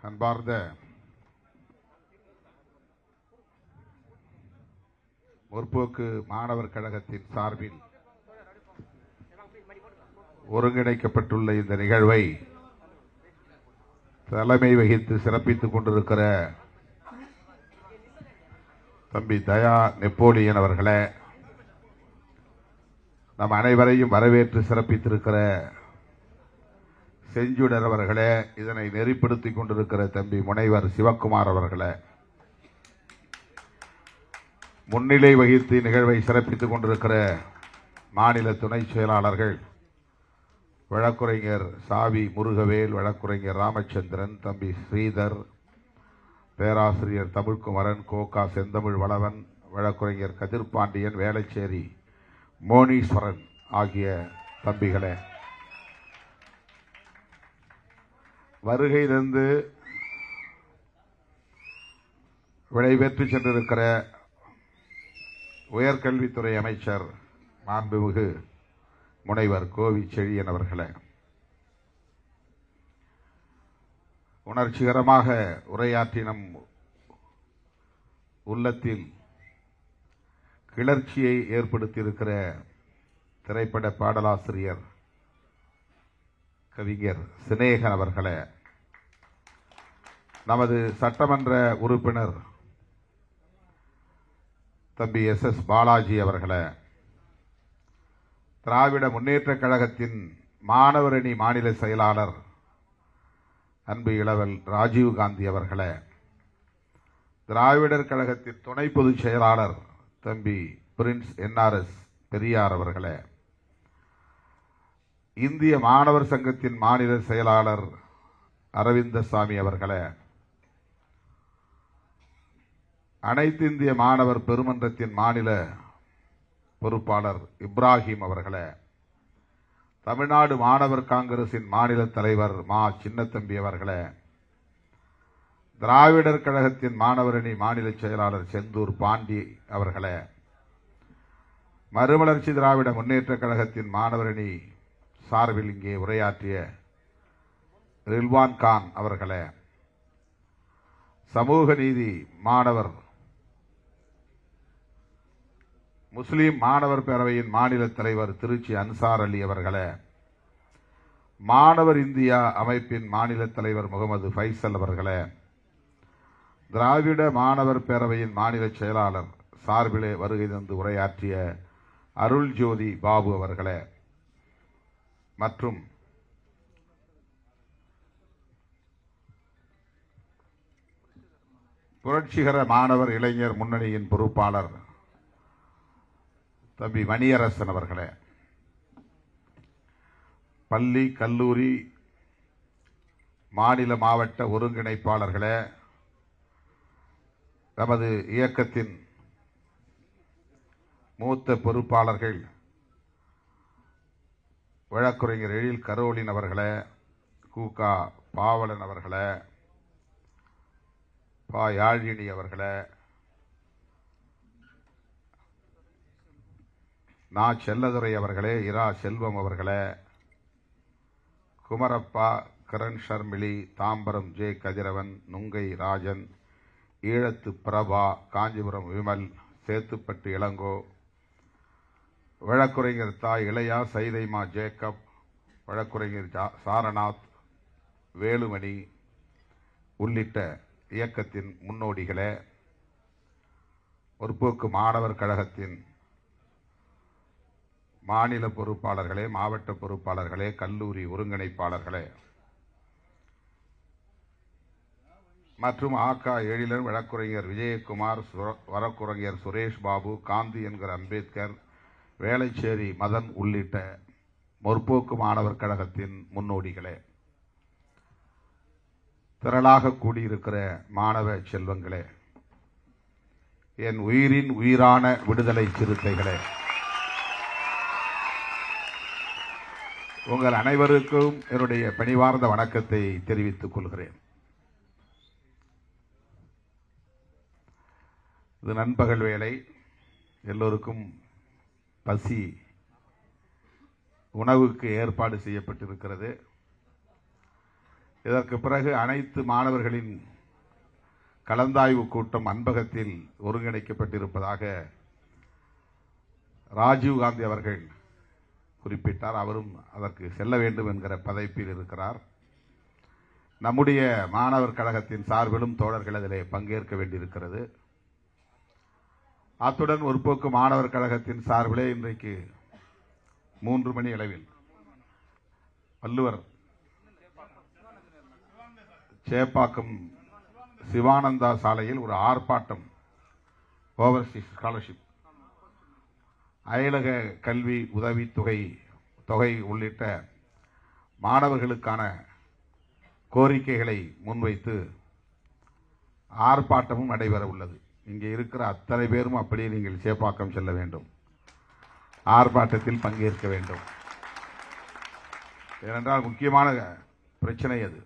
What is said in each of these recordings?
அன்பார்ந்த முற்போக்கு மாணவர் கழகத்தின் சார்பில் ஒருங்கிணைக்கப்பட்டுள்ள இந்த நிகழ்வை தலைமை வகித்து சிறப்பித்துக் கொண்டிருக்கிற தம்பி தயா நெப்போலியன் அவர்களே, நம் அனைவரையும் வரவேற்று சிறப்பித்திருக்கிற செஞ்சுடர் அவர்களே, இதனை நெறிப்படுத்திக் கொண்டிருக்கிற தம்பி முனைவர் சிவக்குமார் அவர்களே, முன்னிலை வகித்து நிகழ்வை சிறப்பித்துக் கொண்டிருக்கிற மாநில துணை செயலாளர்கள் வழக்குரைஞர் சாவி முருகவேல், வழக்குரைஞர் ராமச்சந்திரன், தம்பி ஸ்ரீதர், பேராசிரியர் தமிழ்குமரன், கோகா செந்தமிழ் வளவன், வழக்குரைஞர் கதிர்பாண்டியன், வேளச்சேரி மோனீஸ்வரன் ஆகிய தம்பிகளே, வருகை தந்து விடைபெற்று சென்றிருக்கிற உயர்கல்வித்துறை அமைச்சர் மாண்புமிகு முனைவர் கோவி செழியன் அவர்களே, உணர்ச்சிகரமாக உரையாற்றி நம் உள்ளத்தில் கிளர்ச்சியை ஏற்படுத்தியிருக்கிற திரைப்பட பாடலாசிரியர் கவிஞர் சினேகன் அவர்களே, நமது சட்டமன்ற உறுப்பினர் தம்பி எஸ் பாலாஜி அவர்களே, திராவிட முன்னேற்றக் கழகத்தின் மாணவரணி மாநில செயலாளர் அன்பு இளவல் ராஜீவ்காந்தி அவர்களே, திராவிடர் கழகத்தின் துணை பொதுச் செயலாளர் தம்பி பிரின்ஸ் NRS பெரியார் அவர்களே, இந்திய மாணவர் சங்கத்தின் மாநில செயலாளர் அரவிந்தசாமி அவர்களே, அனைத்து இந்திய மாணவர் பெருமன்றத்தின் மாநில பொறுப்பாளர் இப்ராஹிம் அவர்களே, தமிழ்நாடு மாணவர் காங்கிரசின் மாநில தலைவர் மா சின்னத்தம்பி அவர்களே, திராவிடர் கழகத்தின் மாணவரணி மாநில செயலாளர் செந்தூர் பாண்டி அவர்களே, மறுமலர்ச்சி திராவிட முன்னேற்றக் கழகத்தின் மாணவரணி சார்பில் இங்கே உரையாற்றிய ரில்வான் கான் அவர்களே, சமூக நீதி மாணவர் முஸ்லிம் மாணவர் பேரவையின் மாநில தலைவர் திருச்சி அன்சார் அலி அவர்களே, மாணவர் இந்தியா அமைப்பின் மாநில தலைவர் முகமது ஃபைசல் அவர்களே, திராவிட மாணவர் பேரவையின் மாநில செயலாளர் சார்பிலே வருகை தந்து உரையாற்றிய அருள் ஜோதி பாபு அவர்களே, மற்றும் புரட்சிகர மாணவர் இளைஞர் முன்னணியின் பொறுப்பாளர் தம்பி மணியரசன் அவர்களே, பள்ளி கல்லூரி மாநில மாவட்ட ஒருங்கிணைப்பாளர்களே, நமது இயக்கத்தின் மூத்த பொறுப்பாளர்கள் வழக்குரைஞர் எழில் கரோலின் அவர்களே, கூகா பாவலன் அவர்களே, பா யாழினி அவர்களே, நா செல்லதுரை அவர்களே, இரா செல்வம் அவர்களே, குமரப்பா, கரண் ஷர்மிளி, தாம்பரம் ஜே கதிரவன், நுங்கை ராஜன், ஈழத்து பிரபா, காஞ்சிபுரம் விமல், சேத்துப்பட்டு இளங்கோ, வழக்குரைஞர் தாய் இளையா சைதைமா ஜேக்கப், வழக்குரைஞர் சாரநாத், வேலுமணி உள்ளிட்ட இயக்கத்தின் முன்னோடிகளே, முற்போக்கு மாணவர் கழகத்தின் மாநில பொறுப்பாளர்களே, மாவட்ட பொறுப்பாளர்களே, கல்லூரி ஒருங்கிணைப்பாளர்களே மற்றும் ஆகா எழிலன், வழக்குரைஞர் விஜயகுமார், வழக்குரைஞர் சுரேஷ் பாபு, காந்தி என்கிற அம்பேத்கர், வேளச்சேரி மதன் உள்ளிட்ட முற்போக்கு மாணவர் கழகத்தின் முன்னோடிகளே, திரளாக கூடியிருக்கிற மாணவ செல்வங்களே, என் உயிரின் உயிரான விடுதலை சிறுத்தைகளே, உங்கள் அனைவருக்கும் என்னுடைய பணிவார்ந்த வணக்கத்தை தெரிவித்துக் கொள்கிறேன். இது நண்பகல் வேளை, எல்லோருக்கும் பசி உணவுக்கு ஏற்பாடு செய்யப்பட்டிருக்கிறது. இதற்கு பிறகு அனைத்து மாணவர்களின் கலந்தாய்வு கூட்டம் அன்பகத்தில் ஒருங்கிணைக்கப்பட்டிருப்பதாக ராஜீவ்காந்தி அவர்கள் குறிப்பிட்டார். அவரும் அதற்கு செல்ல வேண்டும் என்கிற பதைப்பில் இருக்கிறார். நம்முடைய மாணவர் கழகத்தின் சார்பிலும் தோழர்கள் அதிலே பங்கேற்க வேண்டியிருக்கிறது. அத்துடன் முற்போக்கு மாணவர் கழகத்தின் சார்பிலே இன்றைக்கு 3 மணி அளவில் வள்ளுவர் சேப்பாக்கம் சிவானந்தா சாலையில் ஒரு ஆர்ப்பாட்டம், ஓவர்சீஸ் ஸ்காலர்ஷிப், அயலக கல்வி தொகை உள்ளிட்ட மாணவர்களுக்கான கோரிக்கைகளை முன்வைத்து ஆர்ப்பாட்டமும் நடைபெற உள்ளது. இங்கே இருக்கிற அத்தனை பேரும் அப்படியே நீங்கள் சேப்பாக்கம் செல்ல வேண்டும், ஆர்ப்பாட்டத்தில் பங்கேற்க வேண்டும். ஏனென்றால் முக்கியமான பிரச்சனை அது.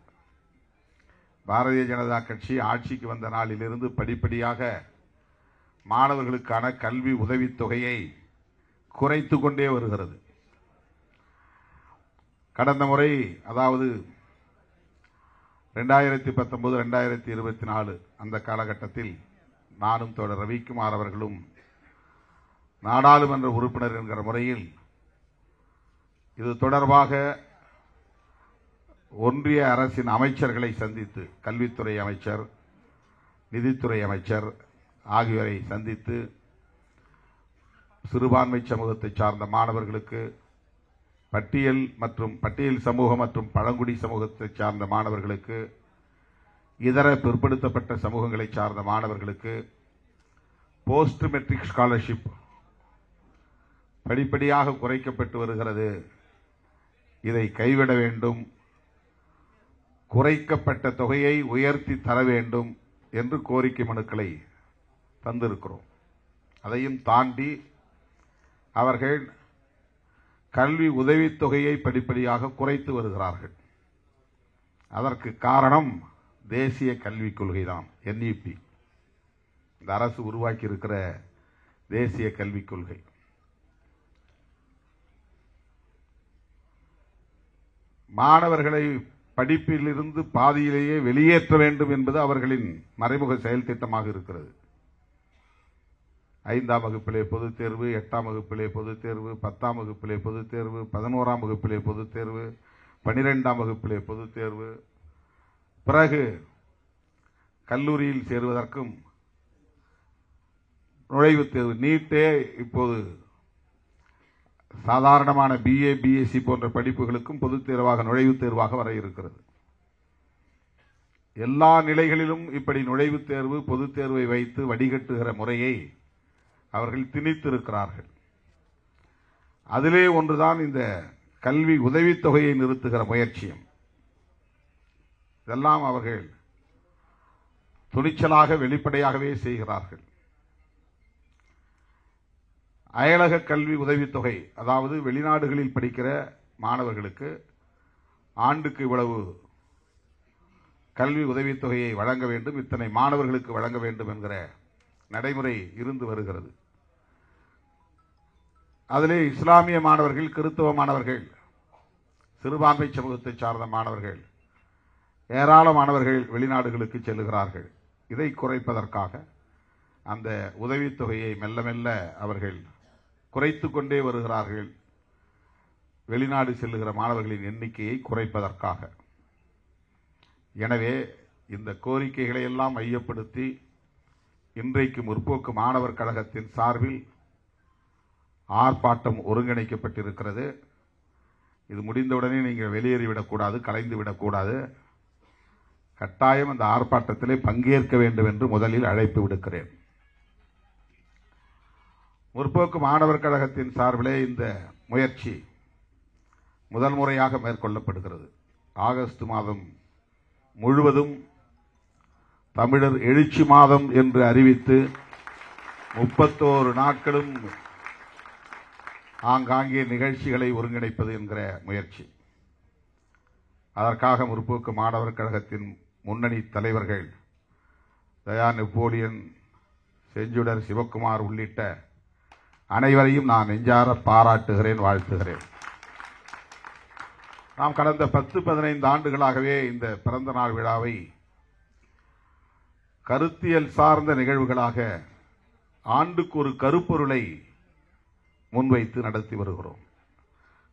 பாரதிய ஜனதா கட்சி ஆட்சிக்கு வந்த நாளிலிருந்து படிப்படியாக மாணவர்களுக்கான கல்வி உதவித்தொகையை குறைத்து கொண்டே வருகிறது. கடந்த முறை, அதாவது 2019-2024 அந்த காலகட்டத்தில் நானும் தோழர் ரவிக்குமார் அவர்களும் நாடாளுமன்ற உறுப்பினர் என்கிற முறையில் இது தொடர்பாக ஒன்றிய அரசின் அமைச்சர்களை சந்தித்து, கல்வித்துறை அமைச்சர், நிதித்துறை அமைச்சர் ஆகியோரை சந்தித்து சிறுபான்மை சமூகத்தை சார்ந்த மாணவர்களுக்கு, பட்டியல் சமூகம் மற்றும் பழங்குடி சமூகத்தை சார்ந்த மாணவர்களுக்கு, இதர பிற்படுத்தப்பட்ட சமூகங்களை சார்ந்த மாணவர்களுக்கு போஸ்ட் மெட்ரிக் ஸ்காலர்ஷிப் படிப்படியாக குறைக்கப்பட்டு வருகிறது. இதை கைவிட வேண்டும், குறைக்கப்பட்ட தொகையை உயர்த்தி தர வேண்டும் என்று கோரிக்கை மனுக்களை தந்திருக்கிறோம். அதையும் தாண்டி அவர்கள் கல்வி உதவித்தொகையை படிப்படியாக குறைத்து வருகிறார்கள். அதற்கு காரணம் தேசிய கல்விக் கொள்கைதான், NEP. இந்த அரசு உருவாக்கி இருக்கிற தேசிய கல்விக் கொள்கை. மாணவர்களை படிப்பிலிருந்து பாதியிலேயே வெளியேற்ற வேண்டும் என்பது அவர்களின் மறைமுக செயல் திட்டமாக இருக்கிறது. 5ஆம் வகுப்பிலே பொதுத் தேர்வு, 8ஆம் வகுப்பிலே பொதுத் தேர்வு, 10ஆம் வகுப்பிலே பொதுத் தேர்வு, 11ஆம் வகுப்பிலே பொதுத் தேர்வு, 12ஆம் வகுப்பிலே பொதுத் தேர்வு, பிறகு கல்லூரியில் சேருவதற்கும் நுழைவுத் தேர்வு. நீட்டே இப்போது சாதாரணமான BA, BSc போன்ற படிப்புகளுக்கும் பொதுத் தேர்வாக, நுழைவுத் தேர்வாக வர இருக்கிறது. எல்லா நிலைகளிலும் இப்படி நுழைவுத் தேர்வு, பொதுத் தேர்வை வைத்து வடிகட்டுகிற முறையை அவர்கள் திணித்திருக்கிறார்கள். அதிலே ஒன்றுதான் இந்த கல்வி உதவித்தொகையை நிறுத்துகிற முயற்சியும். இதெல்லாம் அவர்கள் துணிச்சலாக, வெளிப்படையாகவே செய்கிறார்கள். அயலக கல்வி உதவித்தொகை, அதாவது வெளிநாடுகளில் படிக்கிற மாணவர்களுக்கு ஆண்டுக்கு இவ்வளவு கல்வி உதவித்தொகையை வழங்க வேண்டும், இத்தனை மாணவர்களுக்கு வழங்க வேண்டும் என்கிற நடைமுறை இருந்து வருகிறது. அதிலே இஸ்லாமிய மாணவர்கள், கிறிஸ்தவ மாணவர்கள், சிறுபான்மை சமூகத்தை சார்ந்த மாணவர்கள், ஏராளமானவர்கள் வெளிநாடுகளுக்கு செல்லுகிறார்கள். இதை குறைப்பதற்காக அந்த உதவித்தொகையை மெல்ல மெல்ல அவர்கள் குறைத்து கொண்டே வருகிறார்கள். வெளிநாடு செல்லுகிற மாணவர்களின் எண்ணிக்கையை குறைப்பதற்காக. எனவே இந்த கோரிக்கைகளை எல்லாம் மையப்படுத்தி இன்றைக்கு முற்போக்கு மாணவர் கழகத்தின் சார்பில் ஆர்ப்பாட்டம் ஒருங்கிணைக்கப்பட்டிருக்கிறது. இது முடிந்தவுடனே நீங்கள் வெளியேறிவிடக்கூடாது, கலைந்து விடக்கூடாது. கட்டாயம் அந்த ஆர்ப்பாட்டத்திலே பங்கேற்க வேண்டும் என்று முதலில் அழைப்பு விடுக்கிறேன். முற்போக்கு மாணவர் கழகத்தின் சார்பிலே இந்த முயற்சி முதல் முறையாக மேற்கொள்ளப்படுகிறது. ஆகஸ்ட் மாதம் முழுவதும் தமிழர் எழுச்சி மாதம் என்று அறிவித்து 31 நாட்களும் ஆங்காங்கே நிகழ்ச்சிகளை ஒருங்கிணைப்பது என்கிற முயற்சி. அதற்காக முற்போக்கு மாணவர் கழகத்தின் முன்னணி தலைவர்கள் தயா நெப்போலியன், செஞ்சுடர் சிவக்குமார் உள்ளிட்ட அனைவரையும் நான் நெஞ்சார பாராட்டுகிறேன், வாழ்த்துகிறேன். நாம் கடந்த 10-15 ஆண்டுகளாகவே இந்த பிறந்த நாள் விழாவை கருத்தியல் சார்ந்த நிகழ்வுகளாக ஆண்டுக்கு ஒரு கருப்பொருளை முன்வைத்து நடத்தி வருகிறோம்.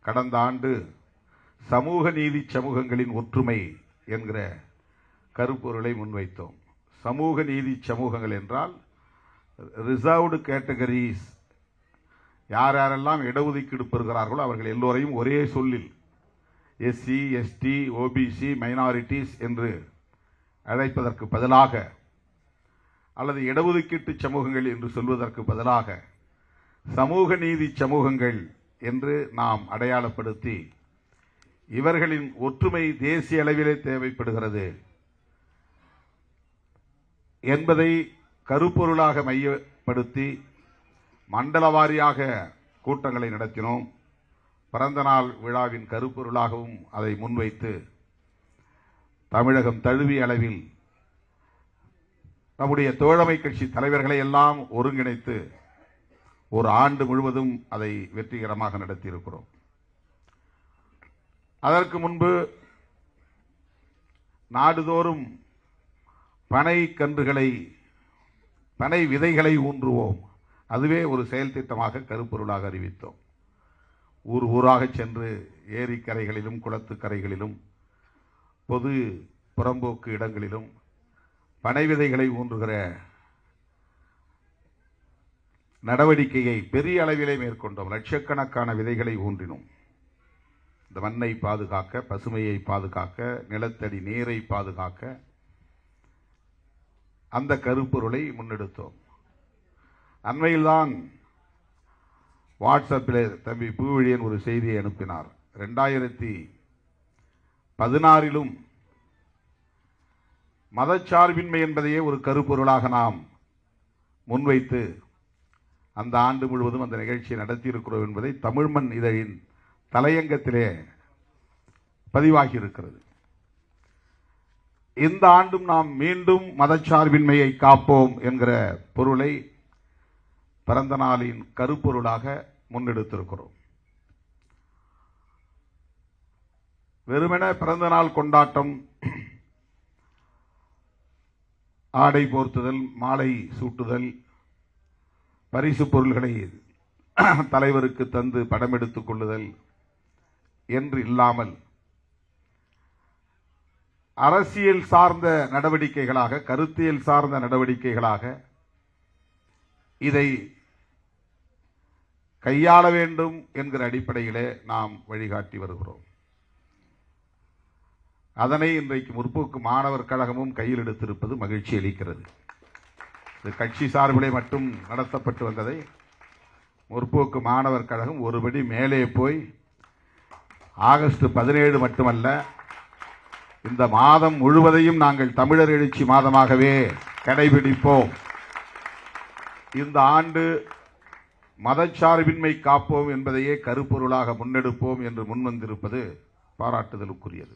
கடந்த ஆண்டு சமூக நீதி சமூகங்களின் ஒற்றுமை என்கிற கருப்பொருளை முன்வைத்தோம். சமூக நீதி சமூகங்கள் என்றால் ரிசர்வ்டு கேட்டகரிஸ், யார் யாரெல்லாம் இடஒதுக்கீடு பெறுகிறார்களோ அவர்கள் எல்லோரையும் ஒரே சொல்லில் எஸ்சி, எஸ்டி, ஓபிசி, மைனாரிட்டிஸ் என்று அழைப்பதற்கு பதிலாக, அல்லது இடஒதுக்கீட்டு சமூகங்கள் என்று சொல்வதற்கு பதிலாக சமூக நீதி சமூகங்கள் என்று நாம் அடையாளப்படுத்தி இவர்களின் ஒற்றுமை தேசிய அளவிலே தேவைப்படுகிறது என்பதை கருப்பொருளாக மையப்படுத்தி மண்டல வாரியாக கூட்டங்களை நடத்தினோம். பிறந்த நாள் விழாவின் கருப்பொருளாகவும் அதை முன்வைத்து தமிழகம் தழுவிய அளவில் நம்முடைய தோழமை கட்சி தலைவர்களை எல்லாம் ஒருங்கிணைத்து ஒரு ஆண்டு முழுவதும் அதை வெற்றிகரமாக நடத்தியிருக்கிறோம். அதற்கு முன்பு நாடுதோறும் பனை கன்றுகளை, பனை விதைகளை ஊன்றுவோம், அதுவே ஒரு செயல் திட்டமாக கருப்பொருளாக அறிவித்தோம். ஊர் ஊராக சென்று ஏரிக்கரைகளிலும் குளத்துக்கரைகளிலும் பொது புறம்போக்கு இடங்களிலும் பனை விதைகளை ஊன்றுகிற நடவடிக்கையை பெரிய அளவிலே மேற்கொண்டோம். லட்சக்கணக்கான விதைகளை ஊன்றினோம். இந்த மண்ணை பாதுகாக்க, பசுமையை பாதுகாக்க, நிலத்தடி நீரை பாதுகாக்க அந்த கருப்பொருளை முன்னெடுத்தோம். அண்மையில்தான் வாட்ஸ்அப்பில் தம்பி பூவழியன் ஒரு செய்தியை அனுப்பினார். 2016 மதச்சார்பின்மை என்பதையே ஒரு கருப்பொருளாக நாம் முன்வைத்து அந்த ஆண்டு முழுவதும் அந்த நிகழ்ச்சியை நடத்தியிருக்கிறோம் என்பதை தமிழ்மண் இதழின் தலையங்கத்திலே பதிவாகி இருக்கிறது. இந்த ஆண்டும் நாம் மீண்டும் மதச்சார்பின்மையை காப்போம் என்கிற பொருளை பிறந்த நாளின் கருப்பொருளாக முன்னெடுத்திருக்கிறோம். வெறுமென பிறந்த நாள் கொண்டாட்டம், ஆடை போர்த்துதல், மாலை சூட்டுதல், பரிசு பொருள்களை தலைவருக்கு தந்து படம் எடுத்துக் கொள்ளுதல் என்று இல்லாமல் அரசியல் சார்ந்த நடவடிக்கைகளாக, கருத்தியல் சார்ந்த நடவடிக்கைகளாக இதை கையாள வேண்டும் என்கிற அடிப்படையிலே நாம் வழிகாட்டி வருகிறோம். அதனை இன்றைக்கு முற்போக்கு மாணவர் கழகமும் கையில் எடுத்திருப்பது மகிழ்ச்சி அளிக்கிறது. இது கட்சி சார்பிலே மட்டும் நடத்தப்பட்டு வந்ததை முற்போக்கு மாணவர் கழகம் ஒருபடி மேலே போய் ஆகஸ்ட் 17 மட்டுமல்ல, இந்த மாதம் முழுவதையும் நாங்கள் தமிழர் எழுச்சி மாதமாகவே கடைபிடிப்போம். இந்த ஆண்டு மதச்சார்பின்மை காப்போம் என்பதையே கருப்பொருளாக முன்னெடுப்போம் என்று முன்வந்திருப்பது பாராட்டுதலுக்குரியது.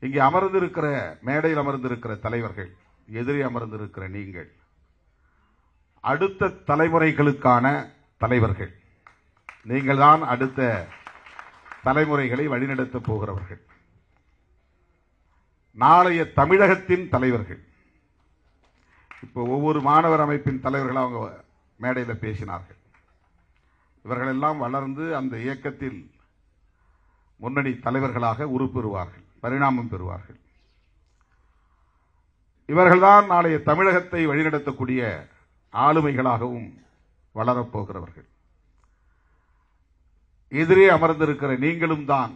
இங்கே அமர்ந்திருக்கிற, மேடையில் அமர்ந்திருக்கிற தலைவர்கள், எதிரே அமர்ந்திருக்கிற நீங்கள் அடுத்த தலைமுறைகளுக்கான தலைவர்கள். நீங்கள் தான் அடுத்த தலைமுறைகளை வழிநடத்தப் போகிறவர்கள். நாளைய தமிழகத்தின் தலைவர்கள். இப்போ ஒவ்வொரு மாணவர் அமைப்பின் தலைவர்கள் அவங்க மேடையில் பேசினார்கள். இவர்களெல்லாம் வளர்ந்து அந்த இயக்கத்தில் முன்னணி தலைவர்களாக உருப்பெறுவார்கள், பரிணாமம் பெறுவார்கள். இவர்கள்தான் நாளைய தமிழகத்தை வழிநடத்தக்கூடிய ஆளுமைகளாகவும் வளரப்போகிறவர்கள். எதிரே அமர்ந்திருக்கிற நீங்களும் தான்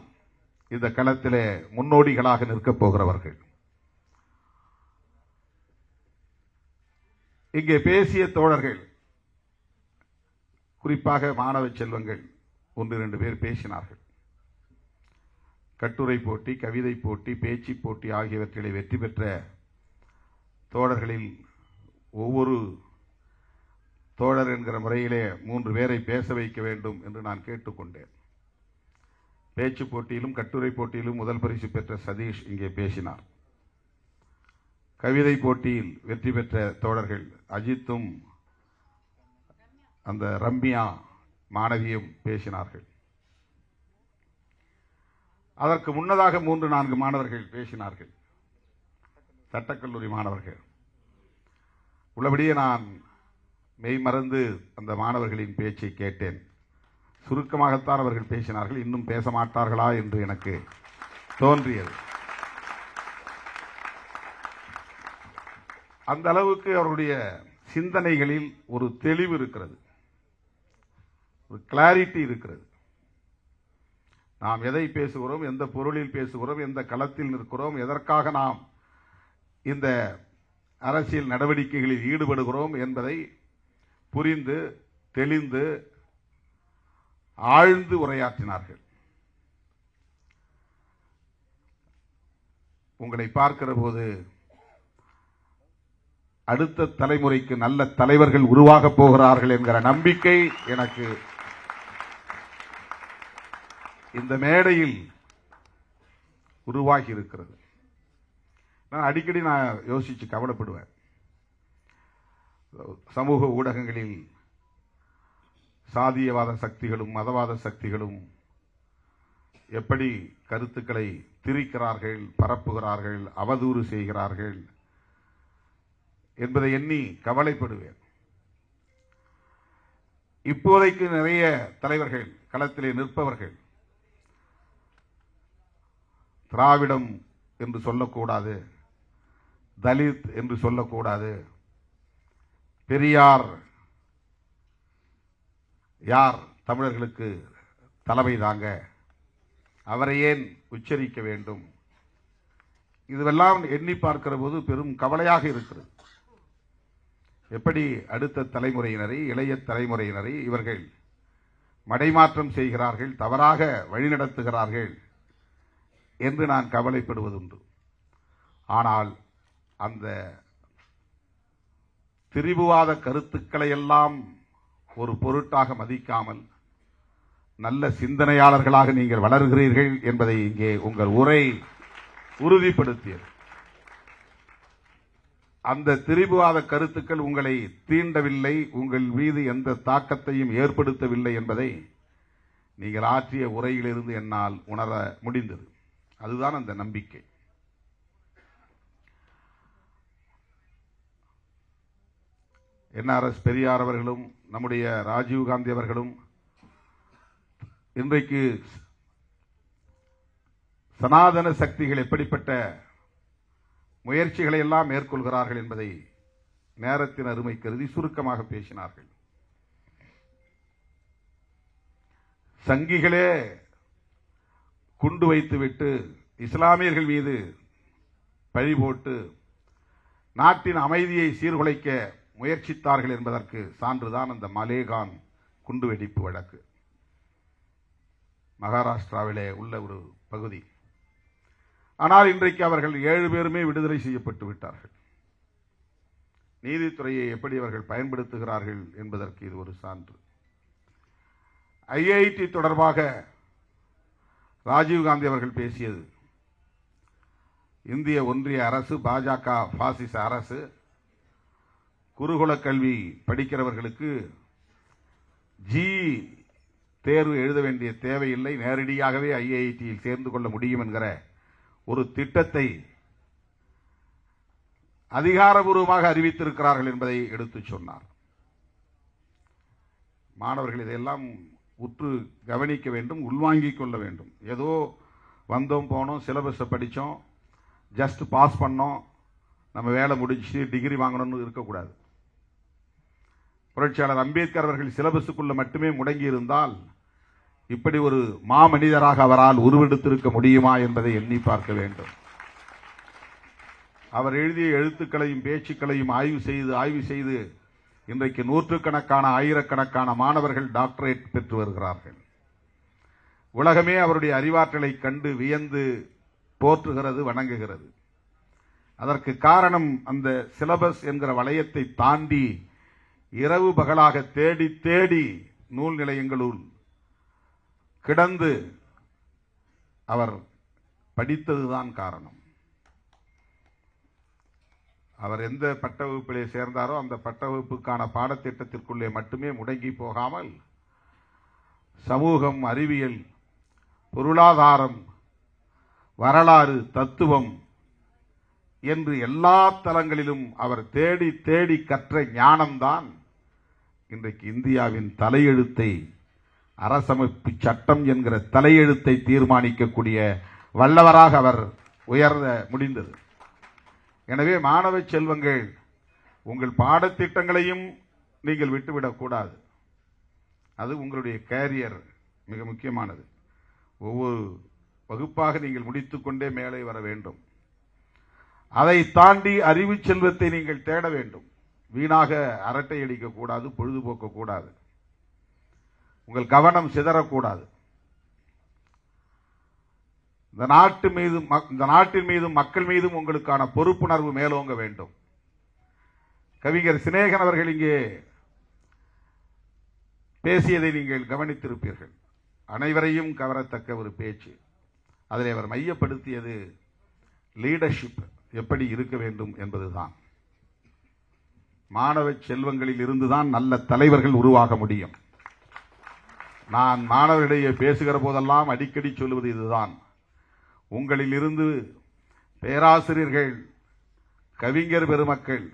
இந்த களத்திலே முன்னோடிகளாக நிற்கப் போகிறவர்கள். இங்கே பேசிய தோழர்கள், குறிப்பாக மாணவ செல்வங்கள் 1-2 பேர் பேசினார்கள். கட்டுரை போட்டி, கவிதை போட்டி, பேச்சு போட்டி ஆகியவற்றிலே வெற்றி பெற்ற தோழர்களில் ஒவ்வொரு தோழர் என்கிற முறையிலே 3 பேரை பேச வைக்க வேண்டும் என்று நான் கேட்டுக்கொண்டேன். பேச்சு போட்டியிலும் கட்டுரை போட்டியிலும் முதல் பரிசு பெற்ற சதீஷ் இங்கே பேசினார். கவிதை போட்டியில் வெற்றி பெற்ற தோழர்கள் அஜித்தும் அந்த ரம்யா மாணவியும் பேசினார்கள். அதற்கு முன்னதாக 3-4 மாணவர்கள் பேசினார்கள், சட்டக்கல்லூரி மாணவர்கள். உள்ளபடியே நான் மெய்மறந்து அந்த மாணவர்களின் பேச்சை கேட்டேன். சுருக்கமாகத்தான் அவர்கள் பேசினார்கள், இன்னும் பேச மாட்டார்களா என்று எனக்கு தோன்றியது. அந்த அளவுக்கு அவருடைய சிந்தனைகளில் ஒரு தெளிவு இருக்கிறது, ஒரு கிளாரிட்டி இருக்கிறது. நாம் எதை பேசுகிறோம், எந்த பொருளில் பேசுகிறோம், எந்த களத்தில் நிற்கிறோம், எதற்காக நாம் இந்த அரசியல் நடவடிக்கைகளில் ஈடுபடுகிறோம் என்பதை புரிந்து தெளிந்து ஆழ்ந்து உரையாற்றினார்கள். உங்களை பார்க்கிற போது அடுத்த தலைமுறைக்கு நல்ல தலைவர்கள் உருவாகப் போகிறார்கள் என்கிற நம்பிக்கை எனக்கு இந்த மேடையில் உருவாகி இருக்கிறது. நான் அடிக்கடி யோசிச்சு கவலைப்படுவேன். சமூக ஊடகங்களில் சாதியவாத சக்திகளும் மதவாத சக்திகளும் எப்படி கருத்துக்களை திரிக்கிறார்கள், பரப்புகிறார்கள், அவதூறு செய்கிறார்கள் என்பதை எண்ணி கவலைப்படுவேன். இப்போதைக்கு நிறைய தலைவர்கள் களத்திலே நிற்பவர்கள் திராவிடம் என்று சொல்லக்கூடாது, தலித் என்று சொல்லக்கூடாது, பெரியார் யார் தமிழர்களுக்கு தலைமை தாங்க, அவரை ஏன் உச்சரிக்க வேண்டும், இதுவெல்லாம் எண்ணி பார்க்கிற போது பெரும் கவலையாக இருக்கிறது. எப்படி அடுத்த தலைமுறையினரை, இளைய தலைமுறையினரை இவர்கள் மடைமாற்றம் செய்கிறார்கள், தவறாக வழிநடத்துகிறார்கள் என்று நான் கவலைப்படுவதுண்டு. ஆனால் அந்த திரிபுவாத கருத்துக்களை எல்லாம் ஒரு பொருட்டாக மதிக்காமல் நல்ல சிந்தனையாளர்களாக நீங்கள் வளர்கிறீர்கள் என்பதை இங்கே உங்கள் உரை உறுதிப்படுத்தியது. அந்த திரிபுவாத கருத்துக்கள் உங்களை தீண்டவில்லை, உங்கள் மீது எந்த தாக்கத்தையும் ஏற்படுத்தவில்லை என்பதை நீங்கள் ஆற்றிய உரையிலிருந்து என்னால் உணர முடிந்தது. அதுதான் அந்த நம்பிக்கை. NRS பெரியார் அவர்களும் நம்முடைய ராஜீவ்காந்தி அவர்களும் இன்றைக்கு சனாதன சக்திகள் எப்படிப்பட்ட முயற்சிகளை எல்லாம் மேற்கொள்கிறார்கள் என்பதை நேரத்தின் அருமை கருதி சுருக்கமாக பேசினார்கள். சங்கிகளே குண்டு வைத்துவிட்டு இஸ்லாமியர்கள் மீது பழி போட்டு நாட்டின் அமைதியை சீர்குலைக்க முயற்சித்தார்கள் என்பதற்கு சான்றுதான் அந்த மலேகான் குண்டுவெடிப்பு வழக்கு. மகாராஷ்டிராவிலே உள்ள ஒரு பகுதி. ஆனால் இன்றைக்கு அவர்கள் 7 பேருமே விடுதலை செய்யப்பட்டு விட்டார்கள். நீதித்துறையை எப்படி அவர்கள் பயன்படுத்துகிறார்கள் என்பதற்கு இது ஒரு சான்று. IIT தொடர்பாக ராஜீவ்காந்தி அவர்கள் பேசியது, இந்திய ஒன்றிய அரசு, பாஜக பாசிச அரசு குருகுல கல்வி படிக்கிறவர்களுக்கு ஜி தேர்வு எழுத வேண்டிய தேவையில்லை, நேரடியாகவே IITயில் சேர்ந்து கொள்ள முடியும் என்கிற ஒரு திட்டத்தை அதிகாரபூர்வமாக அறிவித்திருக்கிறார்கள் என்பதை எடுத்துச் சொன்னார். மாணவர்கள் இதையெல்லாம் உற்று கவனிக்க வேண்டும், உள்வாங்கிக் கொள்ள வேண்டும். ஏதோ வந்தோம் போனோம், சிலபஸை படித்தோம், ஜஸ்ட் பாஸ் பண்ணோம், நம்ம வேலை முடிச்சு டிகிரி வாங்கணும்னு இருக்கக்கூடாது. புரட்சியாளர் அம்பேத்கர் அவர்கள் சிலபஸுக்குள்ள மட்டுமே முடங்கி இருந்தால் இப்படி ஒரு மாமனிதராக அவரால் உருவெடுத்திருக்க முடியுமா என்பதை எண்ணி பார்க்க வேண்டும். அவர் எழுதிய எழுத்துக்களையும் பேச்சுக்களையும் ஆய்வு செய்து இன்றைக்கு நூற்றுக்கணக்கான ஆயிரக்கணக்கான மாணவர்கள் டாக்டரேட் பெற்று வருகிறார்கள். உலகமே அவருடைய அறிவாற்றலை கண்டு வியந்து போற்றுகிறது, வணங்குகிறது. அதற்கு காரணம் அந்த சிலபஸ் என்கிற வளையத்தை தாண்டி இரவு பகலாக தேடி தேடி நூல் நிலையங்களுள் கிடந்து அவர் படித்ததுதான் காரணம். அவர் எந்த பட்ட வகுப்பிலே சேர்ந்தாரோ அந்த பட்ட வகுப்புக்கான பாடத்திட்டத்திற்குள்ளே மட்டுமே முடங்கி போகாமல் சமூகம், அறிவியல், பொருளாதாரம், வரலாறு, தத்துவம் என்று எல்லா தலங்களிலும் அவர் தேடி தேடி கற்ற ஞானம்தான் இன்றைக்கு இந்தியாவின் தலையெழுத்தை, அரசமைப்பு சட்டம் என்கிற தலையெழுத்தை தீர்மானிக்கக்கூடிய வல்லவராக அவர் உயர முடிந்தது. எனவே மாணவ செல்வங்கள், உங்கள் பாடத்திட்டங்களையும் நீங்கள் விட்டுவிடக்கூடாது. அது உங்களுடைய கேரியர் மிக முக்கியமானது. ஒவ்வொரு வகுப்பாக நீங்கள் முடித்துக்கொண்டே மேலே வர வேண்டும். அதை தாண்டி அறிவு செல்வத்தை நீங்கள் தேட வேண்டும். வீணாக அரட்டை அடிக்கக்கூடாது, பொழுதுபோக்கக்கூடாது, உங்கள் கவனம் சிதறக்கூடாது. இந்த நாட்டின் மீதும் மக்கள் மீதும் உங்களுக்கான பொறுப்புணர்வு மேலோங்க வேண்டும். கவிஞர் சினேகன் அவர்கள் இங்கே பேசியதை நீங்கள் கவனித்திருப்பீர்கள். அனைவரையும் கவரத்தக்க ஒரு பேச்சு. அதில் அவர் மையப்படுத்தியது லீடர்ஷிப் எப்படி இருக்க வேண்டும் என்பதுதான். மாணவ செல்வங்களில் இருந்துதான் நல்ல தலைவர்கள் உருவாக முடியும். நான் மாணவர்களிடையே பேசுகிற போதெல்லாம் அடிக்கடி சொல்வது இதுதான். உங்களில் இருந்து பேராசிரியர்கள், கவிஞர் பெருமக்கள்,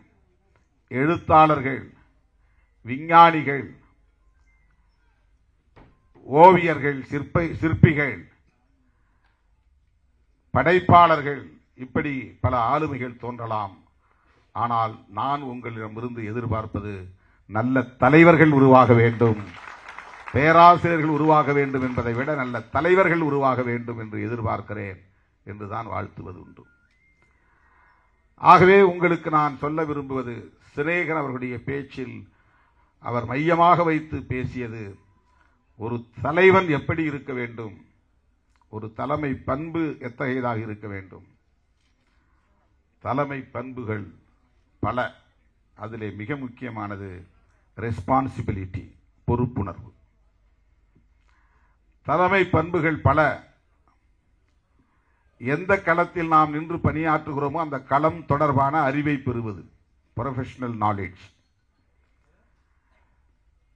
எழுத்தாளர்கள், விஞ்ஞானிகள், ஓவியர்கள், சிற்பிகள், படைப்பாளர்கள், இப்படி பல ஆளுமைகள் தோன்றலாம். ஆனால் நான் உங்களிடமிருந்து எதிர்பார்ப்பது நல்ல தலைவர்கள் உருவாக வேண்டும், பேராசிரியர்கள் உருவாக வேண்டும் என்பதை விட நல்ல தலைவர்கள் உருவாக வேண்டும் என்று எதிர்பார்க்கிறேன் என்றுதான் வாழ்த்துவது உண்டு. ஆகவே உங்களுக்கு நான் சொல்ல விரும்புவது, சினேகன் அவர்களுடைய பேச்சில் அவர் மையமாக வைத்து பேசியது, ஒரு தலைவன் எப்படி இருக்க வேண்டும், ஒரு தலைமை பண்பு எத்தகையதாக இருக்க வேண்டும். தலைமை பண்புகள் பல. அதிலே மிக முக்கியமானது ரெஸ்பான்சிபிலிட்டி, பொறுப்புணர்வு. தலைமை பண்புகள் பல. எந்த களத்தில் நாம் நின்று பணியாற்றுகிறோமோ அந்த களம் தொடர்பான அறிவை பெறுவது, ப்ரொஃபஷனல் நாலேஜ்.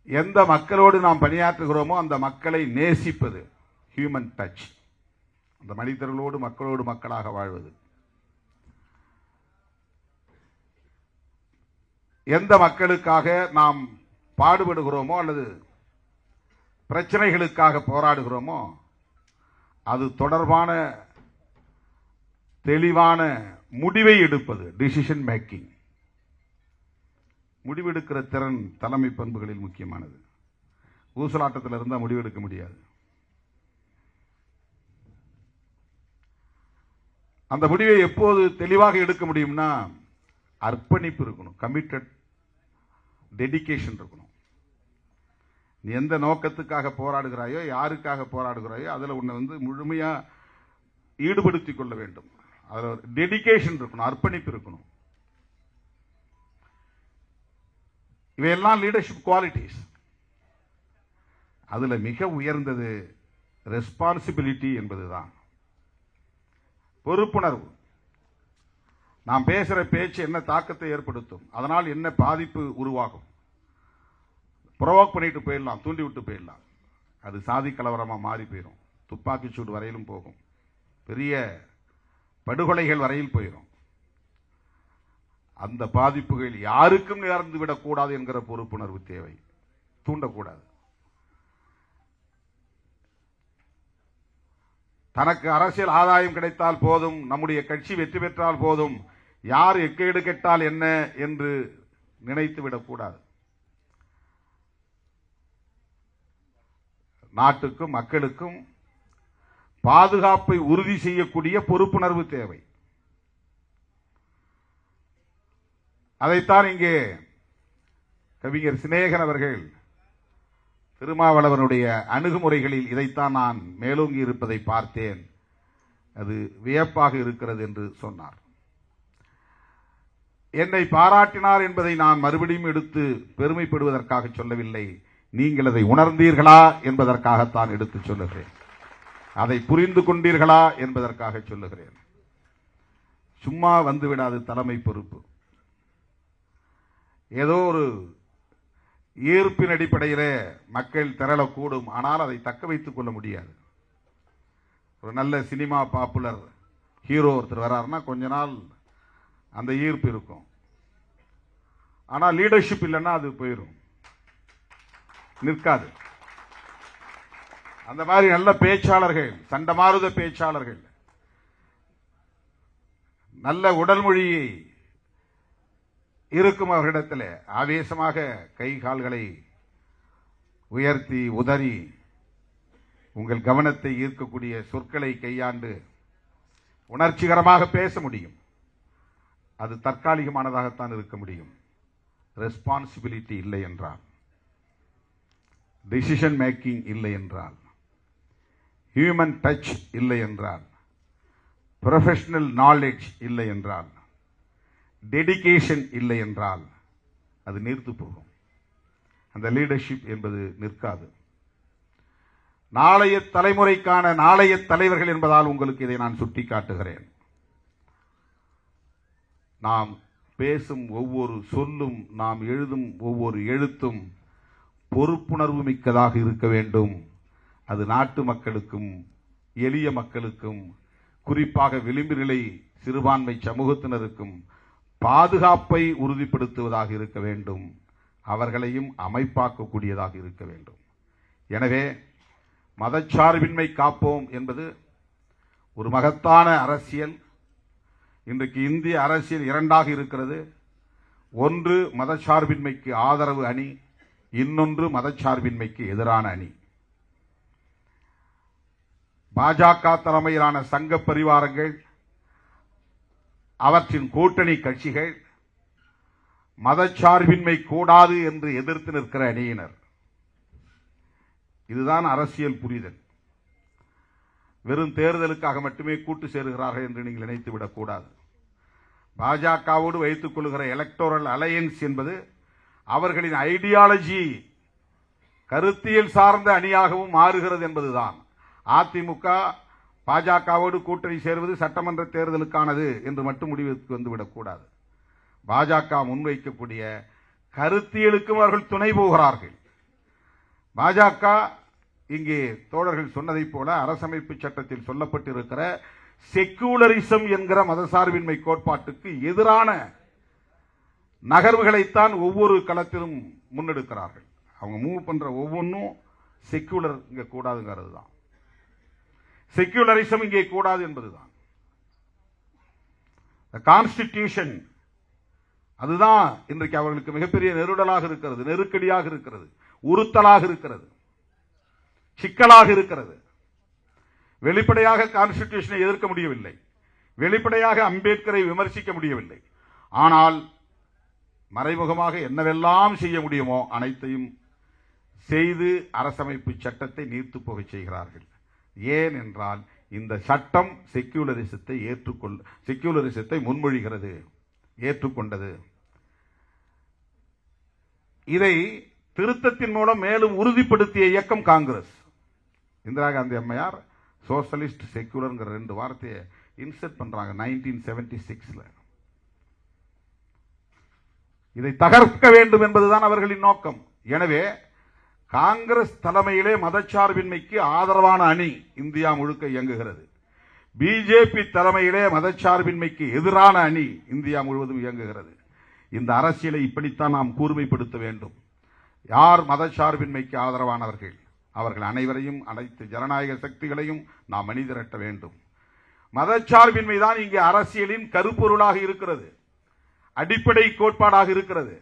எந்த மக்களோடு நாம் பணியாற்றுகிறோமோ அந்த மக்களை நேசிப்பது, ஹியூமன் டச். அந்த மனிதர்களோடு, மக்களோடு மக்களாக வாழ்வது. எந்த மக்களுக்காக நாம் பாடுபடுகிறோமோ அல்லது பிரச்சனைகளுக்காக போராடுகிறோமோ அது தொடர்பான தெளிவான முடிவை எடுப்பது, டிசிஷன் மேக்கிங். முடிவெடுக்கிற திறன் தலைமை பண்புகளில் முக்கியமானது. ஊசலாட்டத்தில் இருந்தால் முடிவெடுக்க முடியாது. அந்த முடிவை எப்போது தெளிவாக எடுக்க முடியும்னா, அர்ப்பணிப்பு இருக்கணும், கமிட்டட் டெடிகேஷன் இருக்கணும். நீ எந்த நோக்கத்துக்காக போராடுகிறாயோ, யாருக்காக போராடுகிறாயோ அதில் உன்னை முழுமையா ஈடுபடுத்திக் கொள்ள வேண்டும். அதில் டெடிகேஷன் இருக்கணும், அர்ப்பணிப்பு இருக்கணும். இவையெல்லாம் லீடர்ஷிப் குவாலிட்டிஸ். அதுல மிக உயர்ந்தது ரெஸ்பான்சிபிலிட்டி என்பதுதான், பொறுப்புணர்வு. நாம் பேசுற பேச்சு என்ன தாக்கத்தை ஏற்படுத்தும், அதனால் என்ன பாதிப்பு உருவாகும். ப்ரொவோக் பண்ணிட்டு போயிடலாம், தூண்டி விட்டு போயிடலாம், அது சாதி கலவரமா மாறி போயிடும், துப்பாக்கிச்சூடு வரையிலும் போகும், பெரிய படுகொலைகள் வரையில் போயிடும். அந்த பாதிப்புகள் யாருக்கும் நேர்ந்து விடக்கூடாது என்கிற பொறுப்புணர்வு தேவை. தூண்டக்கூடாது. தனக்கு அரசியல் ஆதாயம் கிடைத்தால் போதும், நம்முடைய கட்சி வெற்றி பெற்றால் போதும், யார் எக்கேடு கெட்டால் என்ன என்று நினைத்து விடக்கூடாது. நாட்டுக்கும் மக்களுக்கும் பாதுகாப்பை உறுதி செய்யக்கூடிய பொறுப்புணர்வு தேவை. அதைத்தான் இங்கே கவிஞர் சினேகன் அவர்கள் திருமாவளவனுடைய அணுகுமுறைகளில் இதைத்தான் நான் மேலோங்கி இருப்பதை பார்த்தேன். அது வியப்பாக இருக்கிறது என்று சொன்னார். என்னை பாராட்டினார் என்பதை நான் மறுபடியும் எடுத்து பெருமைப்படுவதற்காக சொல்லவில்லை. நீங்கள் அதை உணர்ந்தீர்களா என்பதற்காகத்தான் எடுத்து சொல்லுகிறேன். அதை புரிந்து கொண்டீர்களா என்பதற்காக சொல்லுகிறேன். சும்மா வந்துவிடாது தலைமை பொறுப்பு. ஏதோ ஒரு ஈர்ப்பின் அடிப்படையில் மக்கள் திரளக்கூடும், ஆனால் அதை தக்க வைத்துக் கொள்ள முடியாது. ஒரு நல்ல சினிமா பாப்புலர் ஹீரோ ஒருத்தர் வர்றாருன்னா கொஞ்ச நாள் அந்த ஈர்ப்பு இருக்கும். ஆனால் லீடர்ஷிப் இல்லைன்னா அது போயிடும், நிற்காது. அந்த மாதிரி நல்ல பேச்சாளர்கள், சண்டமாருத பேச்சாளர்கள், நல்ல உடல் மொழி இருக்கும் அவர்களிடத்தில் ஆவேசமாக கை கால்களை உயர்த்தி உதறி உங்கள் கவனத்தை ஈர்க்கக்கூடிய சொற்களை கையாண்டு உணர்ச்சிகரமாக பேச முடியும். அது தற்காலிகமானதாகத்தான் இருக்க முடியும். ரெஸ்பான்சிபிலிட்டி இல்லை என்றால், டிசிஷன் மேக்கிங் இல்லை என்றால், ஹியூமன் டச் இல்லை என்றால், ப்ரொஃபஷனல் நாலேஜ் இல்லை என்றால், டெடிகேஷன் இல்லை என்றால் அது நீர்த்து போகும். அந்த லீடர்ஷிப் என்பது நிற்காது. நாளைய தலைமுறைக்கான நாளைய தலைவர்கள் என்பதால் உங்களுக்கு இதை நான் சுட்டி காட்டுகிறேன். நாம் பேசும் ஒவ்வொரு சொல்லும், நாம் எழுதும் ஒவ்வொரு எழுத்தும் பொறுப்புணர்வு மிக்கதாக இருக்க வேண்டும். அது நாட்டு மக்களுக்கும் எளிய மக்களுக்கும், குறிப்பாக விளிம்பு நிலை சிறுபான்மை சமூகத்தினருக்கும் பாதுகாப்பை உறுதிப்படுத்துவதாக இருக்க வேண்டும். அவர்களையும் அமைப்பாக்கக்கூடியதாக இருக்க வேண்டும். எனவே மதச்சார்பின்மை காப்போம் என்பது ஒரு மகத்தான அரசியல். இன்றைக்கு இந்திய அரசியல் இரண்டாக இருக்கிறது. ஒன்று மதச்சார்பின்மைக்கு ஆதரவு அணி, இன்னொன்று மதச்சார்பின்மைக்கு எதிரான அணி. பாஜக தலைமையிலான சங்க பரிவாரங்கள், அவற்றின் கூட்டணி கட்சிகள் மதச்சார்பின்மை கூடாது என்று எதிர்த்து நிற்கிற அணியினர். இதுதான் அரசியல் புரிதல். வெறும் தேர்தலுக்காக மட்டுமே கூட்டு சேருகிறார்கள் என்று நீங்கள் நினைத்துவிடக் கூடாது. பாஜகவோடு வைத்துக் கொள்கிற எலக்டோரல் அலையன்ஸ் என்பது அவர்களின் ஐடியாலஜி, கருத்தியல் சார்ந்த அணியாகவும் மாறுகிறது என்பதுதான். அதிமுக பாஜகவோடு கூட்டணி சேர்வது சட்டமன்ற தேர்தலுக்கானது என்று மட்டும் முடிவுக்கு வந்துவிடக் கூடாது. பாஜக முன்வைக்கக்கூடிய கருத்தியலுக்கும் அவர்கள் துணை போகிறார்கள். பாஜக இங்கே தோழர்கள் சொன்னதைப் போல அரசமைப்பு சட்டத்தில் சொல்லப்பட்டிருக்கிற செக்குலரிசம் என்கிற மதசார்பின்மை கோட்பாட்டுக்கு எதிரான நகர்வுகளைத்தான் ஒவ்வொரு களத்திலும் முன்னெடுக்கிறார்கள். அவங்க மூவ் பண்ற ஒவ்வொன்றும் செக்குலர் இங்க கூடாதுங்கிறது தான். செக்குலரிசம் இங்கே கூடாது என்பதுதான். கான்ஸ்டிடியூஷன் அதுதான் இன்றைக்கு அவர்களுக்கு மிகப்பெரிய நெருடலாக இருக்கிறது, நெருக்கடியாக இருக்கிறது, உறுத்தலாக இருக்கிறது, சிக்கலாக இருக்கிறது. வெளிப்படையாக கான்ஸ்டிடியூஷனை எதிர்க்க முடியவில்லை, வெளிப்படையாக அம்பேத்கரை விமர்சிக்க முடியவில்லை. ஆனால் மறைமுகமாக என்னவெல்லாம் செய்ய முடியுமோ அனைத்தையும் செய்து அரசமைப்பு சட்டத்தை நீர்த்து போக செய்கிறார்கள். ஏன் என்றால் இந்த சட்டம் செக்யூலரிசத்தை முன்மொழிகிறது, ஏற்றுக்கொண்டது. இதை திருத்தத்தின் மூலம் மேலும் உறுதிப்படுத்திய இயக்கம் காங்கிரஸ். இந்திரா காந்தி அம்மையார் சோசலிஸ்ட் செக்குலர்ங்கிற ரெண்டு வார்த்தையை இன்செர்ட் பண்றாங்க 1976. இதை தகர்க்க வேண்டும் என்பதுதான் அவர்களின் நோக்கம். எனவே காங்கிரஸ் தலைமையிலே மதச்சார்பின்மைக்கு ஆதரவான அணி இந்தியா முழுக்க இயங்குகிறது. பிஜேபி தலைமையிலே மதச்சார்பின்மைக்கு எதிரான அணி இந்தியா முழுவதும் இயங்குகிறது. இந்த அரசியலை இப்படித்தான் நாம் கூர்மைப்படுத்த வேண்டும். யார் மதச்சார்பின்மைக்கு ஆதரவானவர்கள், அவர்கள் அனைவரையும், அனைத்து ஜனநாயக சக்திகளையும் நாம் அணிதிரட்ட வேண்டும். மதச்சார்பின்மை தான் இங்கே அரசியலின் கருப்பொருளாக இருக்கிறது, அடிப்படை கோட்பாடாக இருக்கிறது.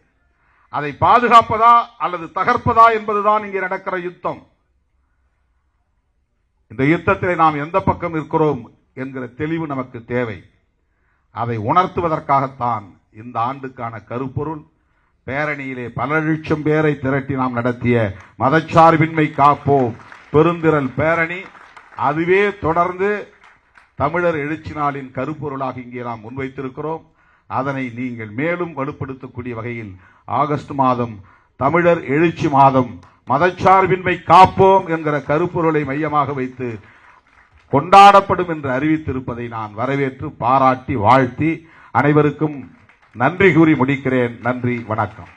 அதை பாதுகாப்பதா அல்லது தகர்ப்பதா என்பதுதான் இங்கே நடக்கிற யுத்தம். இந்த யுத்தத்தில் நாம் எந்த பக்கம் இருக்கிறோம் என்கிற தெளிவு நமக்கு தேவை. அதை உணர்த்துவதற்காகத்தான் இந்த ஆண்டுக்கான கருப்பொருள் பேரணியிலே பல லட்சம் பேரை திரட்டி நாம் நடத்திய மதச்சார்பின்மை காப்போம் பெருந்திரள் பேரணி. அதுவே தொடர்ந்து தமிழர் எழுச்சி நாளின் கருப்பொருளாக இங்கே நாம் முன்வைத்திருக்கிறோம். அதனை நீங்கள் மேலும் வலுப்படுத்தக்கூடிய வகையில் ஆகஸ்ட் மாதம் தமிழர் எழுச்சி மாதம் மதச்சார்பின்மை காப்போம் என்கிற கருப்பொருளை மையமாக வைத்து கொண்டாடப்படும் என்று அறிவித்திருப்பதை நான் வரவேற்று பாராட்டி வாழ்த்தி அனைவருக்கும் நன்றி கூறி முடிக்கிறேன். நன்றி, வணக்கம்.